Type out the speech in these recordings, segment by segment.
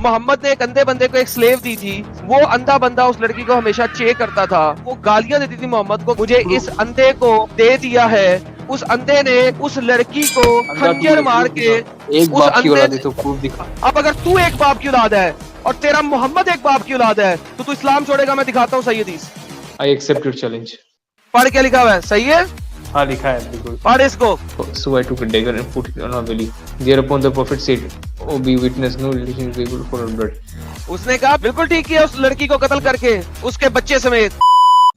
मोहम्मद ने एक अंधे बंदे को एक स्लेव दी थी, वो अंधा बंदा उस लड़की को हमेशा चेक करता था, वो गालियां देती थी मोहम्मद को, मुझे इस अंधे को दे दिया है। उस अंधे ने उस लड़की को खंजर मार के एक उस बाप की अंधे औलाद है तो प्रूफ दिखा। अब अगर तू एक बाप की औलाद है और तेरा मोहम्मद एक बाप की औलाद है तो तू इस्लाम छोड़ेगा? मैं दिखाता हूँ सही हदीस। I accept your challenge. पढ़ के लिखा हुआ है, सही है? हाँ लिखा है बिल्कुल। पढ़ इसको। So I took a dagger and put it on her belly. Thereupon the prophet said, "Oh, be witness, no relation is able for her blood." उसने कहा बिल्कुल ठीक किया उस लड़की को कत्ल करके, उसके बच्चे समेत।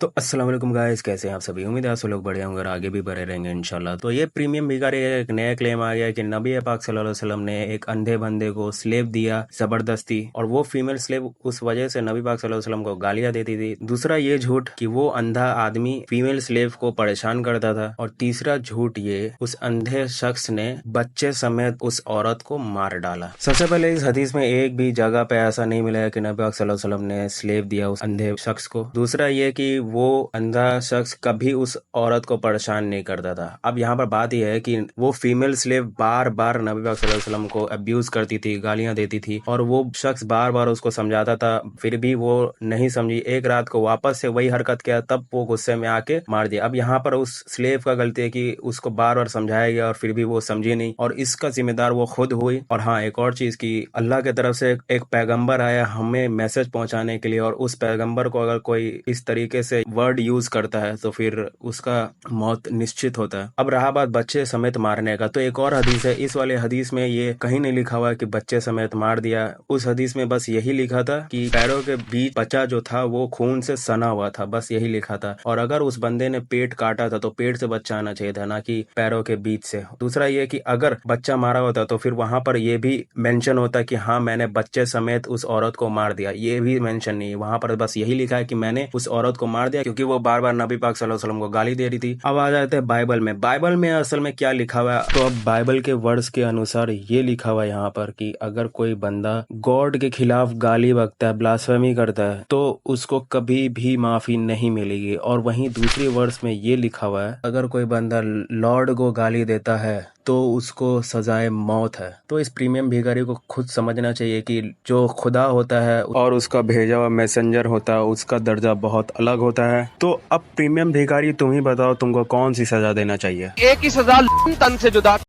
तो अस्सलाम वालेकुम गाइस, कैसे हैं आप सभी? उम्मीद है आप सब लोग बढ़िया होंगे और आगे भी बढ़े रहेंगे इंशाल्लाह। तो ये प्रीमियम भिखारी एक नया क्लेम आ गया कि नबी पाक सल्लल्लाहु अलैहि वसल्लम ने एक अंधे बंदे को स्लेव दिया जबरदस्ती, और वो फीमेल स्लेव उस वजह से नबी पाक सल्लल्लाहु अलैहि वसल्लम को गालियां देती थी। दूसरा ये झूठ कि वो अंधा आदमी फीमेल स्लेव को परेशान करता था, और तीसरा झूठ ये उस अंधे शख्स ने बच्चे समेत उस औरत को मार डाला। सबसे पहले इस हदीस में एक भी जगह पे ऐसा नहीं मिला है कि नबी पाक सल्लल्लाहु अलैहि वसल्लम ने स्लेव दिया उस अंधे शख्स को। दूसरा ये कि वो अंधा शख्स कभी उस औरत को परेशान नहीं करता था। अब यहाँ पर बात यह है कि वो फीमेल स्लेव बार बार नबी पाक सल्लल्लाहु अलैहि वसल्लम को अब्यूज करती थी, गालियां देती थी, और वो शख्स बार बार उसको समझाता था, फिर भी वो नहीं समझी। एक रात को वापस से वही हरकत किया, तब वो गुस्से में आके मार दिया। अब यहाँ पर उस स्लेव का गलती है कि उसको बार बार समझाया गया और फिर भी वो समझी नहीं, और इसका जिम्मेदार वो खुद हुई। और हाँ, एक और चीज की अल्लाह की तरफ से एक पैगंबर आया हमें मैसेज पहुंचाने के लिए, और उस पैगंबर को अगर कोई इस तरीके से वर्ड यूज करता है तो फिर उसका मौत निश्चित होता है। अब रहा बात बच्चे समेत मारने का, तो एक और हदीस है। इस वाले हदीस में ये कहीं नहीं लिखा हुआ कि बच्चे समेत मार दिया। उस हदीस में बस यही लिखा था कि पैरों के बीच बच्चा जो था वो खून से सना हुआ था, बस यही लिखा था। और अगर उस बंदे ने पेट काटा था तो पेट से बच्चा आना चाहिए था, ना कि पैरों के बीच से। दूसरा ये कि अगर बच्चा मारा होता तो फिर वहां पर ये भी मेंशन होता कि हाँ मैंने बच्चे समेत उस औरत को मार दिया। ये भी मेंशन नहीं है वहां पर, बस यही लिखा है कि मैंने उस औरत को मार दिया, क्योंकि वो बार बार नबी पाक सल्लल्लाहु अलैहि वसल्लम को गाली दे रही थी। अब आ जाते हैं बाइबल में। बाइबल में असल में क्या लिखा हुआ है, तो अब बाइबल के वर्ड्स के अनुसार ये लिखा हुआ है यहाँ पर कि अगर कोई बंदा गॉड के खिलाफ गाली बकता है, ब्लास्फेमी करता है, तो उसको कभी भी माफी नहीं मिलेगी। और वहीं दूसरी वर्ड्स में ये लिखा हुआ है अगर कोई बंदा लॉर्ड को गाली देता है तो उसको सजाए मौत है। तो इस प्रीमियम भिखारी को खुद समझना चाहिए कि जो खुदा होता है और उसका भेजा हुआ मैसेंजर होता है उसका दर्जा बहुत अलग होता है। तो अब प्रीमियम भिखारी तुम ही बताओ तुमको कौन सी सजा देना चाहिए? एक ही सजा तन से जुदा।